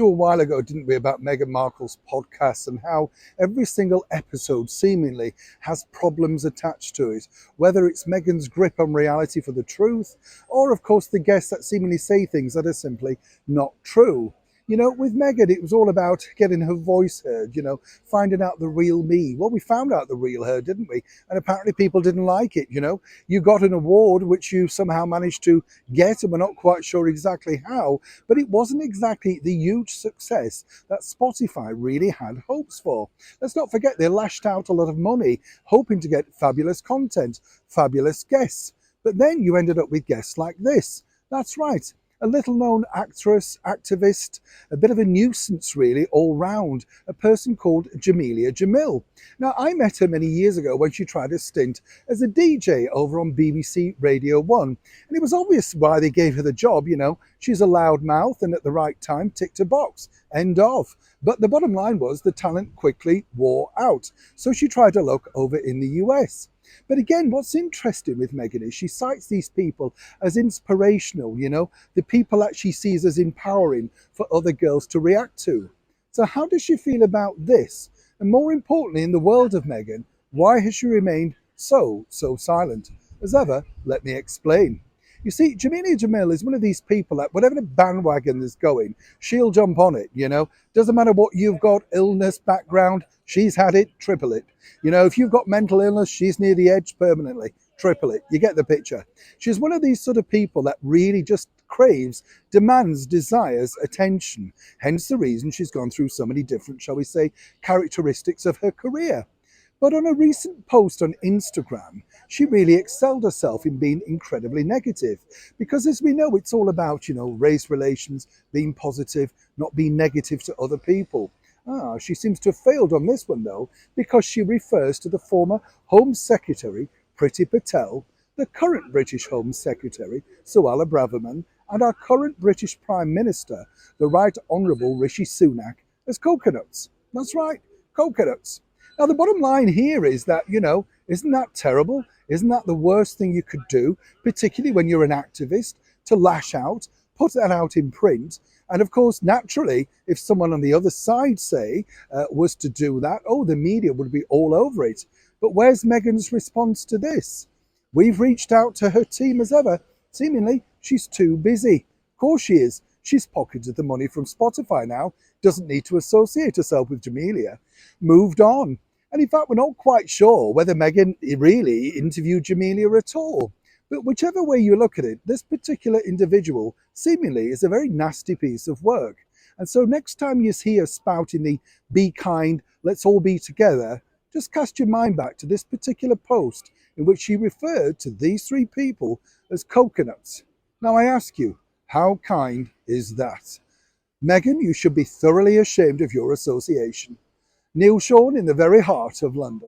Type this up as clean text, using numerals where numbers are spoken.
A while ago, didn't we, about Meghan Markle's podcast and how every single episode seemingly has problems attached to it, whether it's Meghan's grip on reality for the truth, or of course the guests that seemingly say things that are simply not true. With Meghan, it was all about getting her voice heard, finding out the real me. Well, we found out the real her, didn't we? And apparently people didn't like it, You got an award which you somehow managed to get, and we're not quite sure exactly how, but it wasn't exactly the huge success that Spotify really had hopes for. Let's not forget they lashed out a lot of money, hoping to get fabulous content, fabulous guests. But then you ended up with guests like this. That's right. A little known actress, activist, a bit of a nuisance really all round, a person called Jamelia Jamil. Now, I met her many years ago when she tried a stint as a DJ over on BBC Radio 1. And it was obvious why they gave her the job, She's a loud mouth and at the right time ticked a box. End of. But the bottom line was the talent quickly wore out. So she tried to look over in the US. But again, what's interesting with Meghan is she cites these people as inspirational, the people that she sees as empowering for other girls to react to. So how does she feel about this? And more importantly, in the world of Meghan, why has she remained so silent? As ever, let me explain. You see, Jamelia Jamil is one of these people that whatever the bandwagon is going, she'll jump on it, Doesn't matter what you've got, illness, background, she's had it, triple it. If you've got mental illness, she's near the edge permanently, triple it. You get the picture. She's one of these sort of people that really just craves, demands, desires attention. Hence the reason she's gone through so many different, shall we say, characteristics of her career. But on a recent post on Instagram, she really excelled herself in being incredibly negative. Because as we know, it's all about, race relations, being positive, not being negative to other people. She seems to have failed on this one, though, because she refers to the former Home Secretary, Priti Patel, the current British Home Secretary, Suella Braverman, and our current British Prime Minister, the Right Honourable Rishi Sunak, as coconuts. That's right, coconuts. Now, the bottom line here is that, isn't that terrible? Isn't that the worst thing you could do, particularly when you're an activist, to lash out, put that out in print? And of course, naturally, if someone on the other side, say, was to do that, the media would be all over it. But where's Meghan's response to this? We've reached out to her team as ever. Seemingly, she's too busy. Of course she is. She's pocketed the money from Spotify now. Doesn't need to associate herself with Jamelia. Moved on. And in fact, we're not quite sure whether Meghan really interviewed Jamelia at all. But whichever way you look at it, this particular individual seemingly is a very nasty piece of work. And so next time you see her spouting the be kind, let's all be together, just cast your mind back to this particular post in which she referred to these three people as coconuts. Now I ask you, how kind is that? Meghan, you should be thoroughly ashamed of your association. Neil Sean in the very heart of London.